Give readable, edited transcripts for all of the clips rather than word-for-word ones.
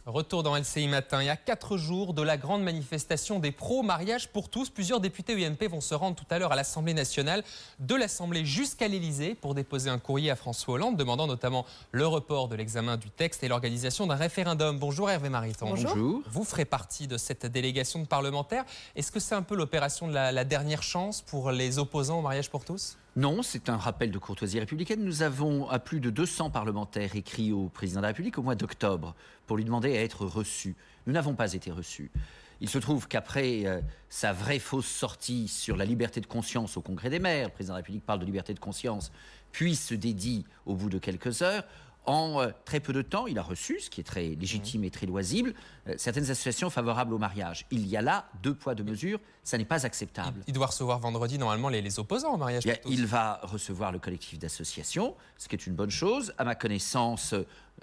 Retour dans LCI Matin. Il y a 4 jours de la grande manifestation des pros, mariage pour tous. Plusieurs députés UMP vont se rendre tout à l'heure à l'Assemblée nationale, de l'Assemblée jusqu'à l'Élysée pour déposer un courrier à François Hollande, demandant notamment le report de l'examen du texte et l'organisation d'un référendum. Bonjour Hervé Mariton. Bonjour. Vous ferez partie de cette délégation de parlementaires. Est-ce que c'est un peu l'opération de la dernière chance pour les opposants au mariage pour tous ? Non, c'est un rappel de courtoisie républicaine. Nous avons à plus de 200 parlementaires écrit au président de la République au mois d'octobre pour lui demander à être reçus. Nous n'avons pas été reçus. Il se trouve qu'après sa vraie fausse sortie sur la liberté de conscience au Congrès des maires, le président de la République parle de liberté de conscience, puis se dédie au bout de quelques heures. En très peu de temps, il a reçu, ce qui est très légitime et très loisible, certaines associations favorables au mariage. Il y a là 2 poids, 2 mesures, ça n'est pas acceptable. Il doit recevoir vendredi, normalement, les opposants au mariage pour tous. Il va recevoir le collectif d'associations, ce qui est une bonne chose. À ma connaissance,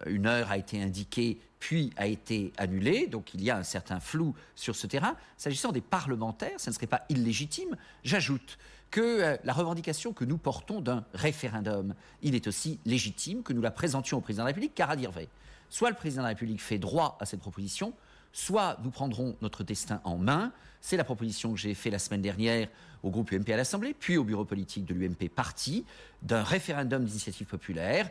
1 heure a été indiquée, puis a été annulée. Donc il y a un certain flou sur ce terrain. S'agissant des parlementaires, ça ne serait pas illégitime. J'ajoute que la revendication que nous portons d'un référendum, il est aussi légitime que nous la présentions au président de la République, car à dire vrai, soit le président de la République fait droit à cette proposition, soit nous prendrons notre destin en main. C'est la proposition que j'ai faite la semaine dernière au groupe UMP à l'Assemblée, puis au bureau politique de l'UMP parti, d'un référendum d'initiative populaire.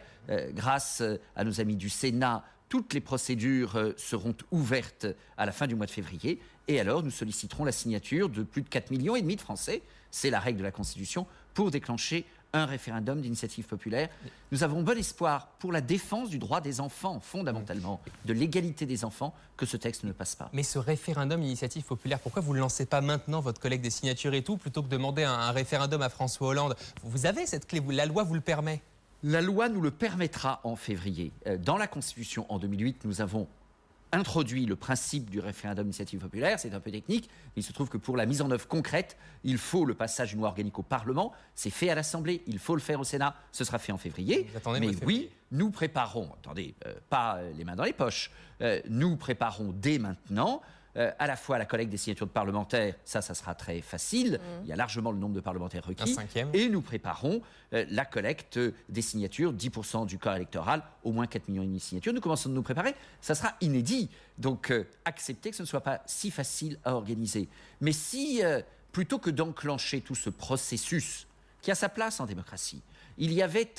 Grâce à nos amis du Sénat, toutes les procédures seront ouvertes à la fin du mois de février. Et alors, nous solliciterons la signature de plus de 4,5 millions de Français, c'est la règle de la Constitution, pour déclencher un référendum d'initiative populaire. Nous avons bon espoir pour la défense du droit des enfants, fondamentalement, de l'égalité des enfants, que ce texte ne passe pas. Mais ce référendum d'initiative populaire, pourquoi vous ne le lancez pas maintenant, votre collègue des signatures et tout, plutôt que de demander un référendum à François Hollande? Vous avez cette clé, la loi vous le permet. La loi nous le permettra en février. Dans la Constitution, en 2008, nous avons introduit le principe du référendum d'initiative populaire. C'est un peu technique, mais il se trouve que pour la mise en œuvre concrète, il faut le passage d'une loi organique au Parlement. C'est fait à l'Assemblée, il faut le faire au Sénat. Ce sera fait en février. Mais oui, nous préparons, pas les mains dans les poches, nous préparons dès maintenant à la fois la collecte des signatures de parlementaires, ça sera très facile, il y a largement le nombre de parlementaires requis, et nous préparons la collecte des signatures, 10% du corps électoral, au moins 4,5 millions de signatures. Nous commençons de nous préparer, ça sera inédit, donc acceptez que ce ne soit pas si facile à organiser. Mais si, plutôt que d'enclencher tout ce processus qui a sa place en démocratie, il y avait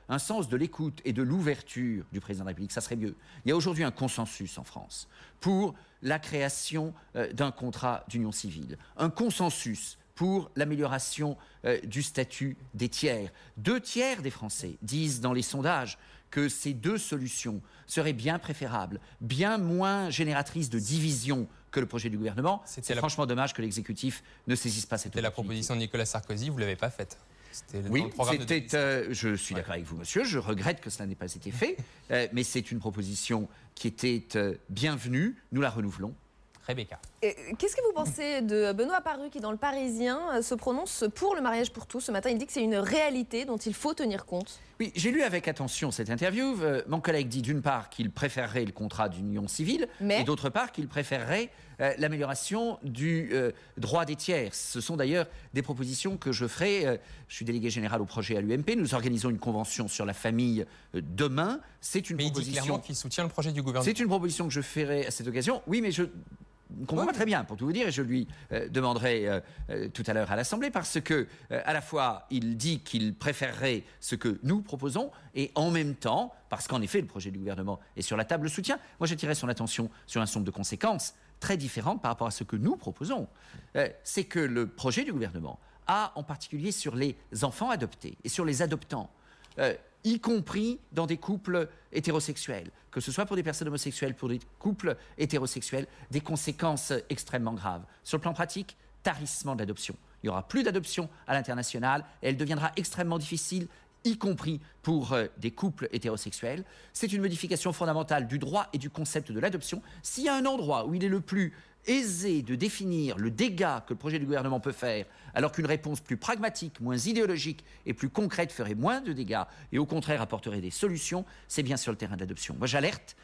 un sens de l'écoute et de l'ouverture du président de la République, ça serait mieux. Il y a aujourd'hui un consensus en France pour la création d'un contrat d'union civile, un consensus pour l'amélioration du statut des tiers. 2 tiers des Français disent dans les sondages que ces 2 solutions seraient bien préférables, bien moins génératrices de division que le projet du gouvernement. C'est franchement dommage que l'exécutif ne saisisse pas cette opportunité. C'était la proposition de Nicolas Sarkozy, vous ne l'avez pas faite. Oui, je suis d'accord avec vous, monsieur. Je regrette que cela n'ait pas été fait, mais c'est une proposition qui était bienvenue. Nous la renouvelons. Rebecca. Qu'est-ce que vous pensez de Benoît Paru qui, dans Le Parisien, se prononce pour le mariage pour tous? Ce matin, il dit que c'est une réalité dont il faut tenir compte. Oui, j'ai lu avec attention cette interview. Mon collègue dit d'une part qu'il préférerait le contrat d'union civile et d'autre part qu'il préférerait l'amélioration du droit des tiers. Ce sont d'ailleurs des propositions que je ferai. Je suis délégué général au projet à l'UMP. Nous organisons une convention sur la famille demain. C'est une proposition. Il dit clairement qu'il soutient le projet du gouvernement. C'est une proposition que je ferai à cette occasion. Oui, mais je comprends pas très bien, pour tout vous dire, et je lui demanderai tout à l'heure à l'Assemblée, parce que à la fois il dit qu'il préférerait ce que nous proposons, et en même temps, parce qu'en effet le projet du gouvernement est sur la table, le soutien. Moi j'attirerai son attention sur un certain nombre de conséquences très différentes par rapport à ce que nous proposons. C'est que le projet du gouvernement a en particulier sur les enfants adoptés et sur les adoptants, y compris dans des couples hétérosexuels, que ce soit pour des personnes homosexuelles, pour des couples hétérosexuels, des conséquences extrêmement graves. Sur le plan pratique, tarissement de l'adoption. Il n'y aura plus d'adoption à l'international et elle deviendra extrêmement difficile, y compris pour des couples hétérosexuels. C'est une modification fondamentale du droit et du concept de l'adoption. S'il y a un endroit où il est le plus aisé de définir le dégât que le projet du gouvernement peut faire, alors qu'une réponse plus pragmatique, moins idéologique et plus concrète ferait moins de dégâts et au contraire apporterait des solutions, c'est bien sur le terrain de l'adoption. Moi j'alerte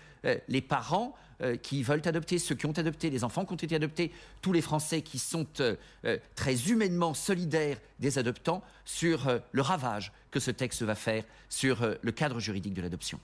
les parents qui veulent adopter, ceux qui ont adopté, les enfants qui ont été adoptés, tous les Français qui sont très humainement solidaires des adoptants sur le ravage que ce texte va faire sur le cadre juridique de l'adoption.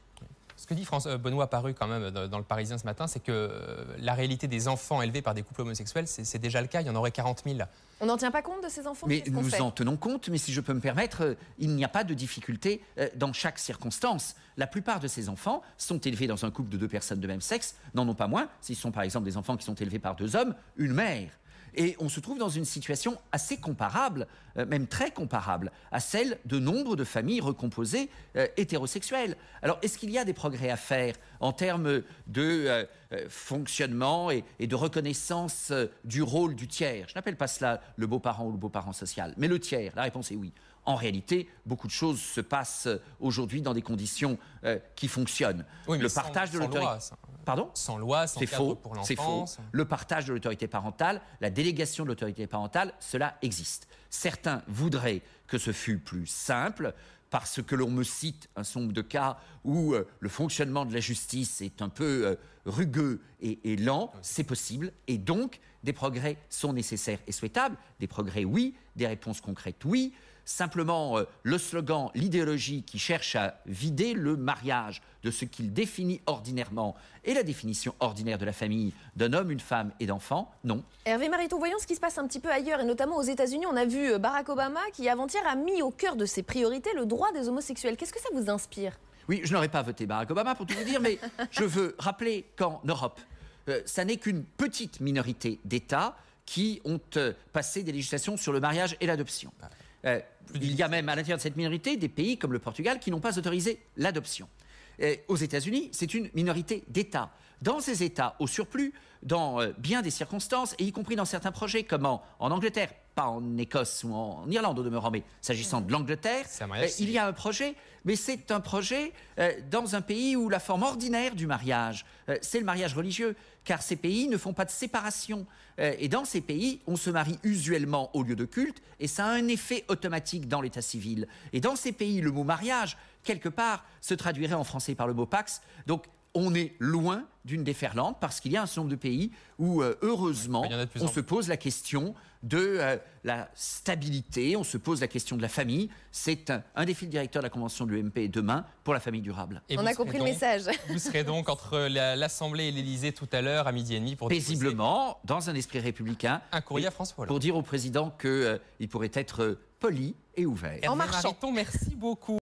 Ce que dit Benoît Paru quand même dans le Parisien ce matin, c'est que la réalité des enfants élevés par des couples homosexuels, c'est déjà le cas, il y en aurait 40 000. On n'en tient pas compte de ces enfants? Mais nous en tenons compte, mais si je peux me permettre, il n'y a pas de difficulté dans chaque circonstance. La plupart de ces enfants sont élevés dans un couple de 2 personnes de même sexe, n'en ont pas moins, s'ils sont par exemple des enfants qui sont élevés par 2 hommes, une mère. Et on se trouve dans une situation assez comparable, même très comparable, à celle de nombre de familles recomposées hétérosexuelles. Alors, est-ce qu'il y a des progrès à faire en termes de fonctionnement et de reconnaissance du rôle du tiers? Je n'appelle pas cela le beau-parent ou le beau-parent social, mais le tiers. La réponse est oui. En réalité, beaucoup de choses se passent aujourd'hui dans des conditions qui fonctionnent. Oui, mais le partage de l'autorité. Pardon ? Sans loi, sans cadre pour l'enfance. C'est faux. Le partage de l'autorité parentale, la délégation de l'autorité parentale, cela existe. Certains voudraient que ce fût plus simple, parce que l'on me cite un certain nombre de cas où le fonctionnement de la justice est un peu rugueux et lent. C'est possible. Et donc, des progrès sont nécessaires et souhaitables. Des progrès, oui. Des réponses concrètes, oui. Simplement, le slogan, l'idéologie qui cherche à vider le mariage de ce qu'il définit ordinairement et la définition ordinaire de la famille d'un homme, une femme et d'enfants, non. Hervé Mariton, voyons ce qui se passe un petit peu ailleurs et notamment aux États-Unis. On a vu Barack Obama qui, avant-hier, a mis au cœur de ses priorités le droit des homosexuels. Qu'est-ce que ça vous inspire? Oui, je n'aurais pas voté Barack Obama pour tout vous dire, mais je veux rappeler qu'en Europe, ça n'est qu'une petite minorité d'États qui ont passé des législations sur le mariage et l'adoption. Il y a même à l'intérieur de cette minorité des pays comme le Portugal qui n'ont pas autorisé l'adoption. Aux États-Unis, c'est une minorité d'États. Dans ces États, au surplus, dans bien des circonstances, et y compris dans certains projets comme en Angleterre, pas en Écosse ou en Irlande au demeurant, mais s'agissant de l'Angleterre, il y a un projet, mais c'est un projet dans un pays où la forme ordinaire du mariage, c'est le mariage religieux, car ces pays ne font pas de séparation. Et dans ces pays, on se marie usuellement au lieu de culte, et ça a un effet automatique dans l'état civil. Et dans ces pays, le mot mariage, quelque part, se traduirait en français par le mot pax. Donc, on est loin d'une déferlante parce qu'il y a un certain nombre de pays où, heureusement, on se pose la question de la stabilité, on se pose la question de la famille. C'est un des fils directeurs de la Convention de l'UMP demain pour la famille durable. Et on a compris le message. Vous serez donc entre l'Assemblée et l'Élysée tout à l'heure à 12h30 pour paisiblement, dans un esprit républicain, un courrier à François Hollande. Pour dire au président qu'il pourrait être poli et ouvert. En marchant. Merci beaucoup.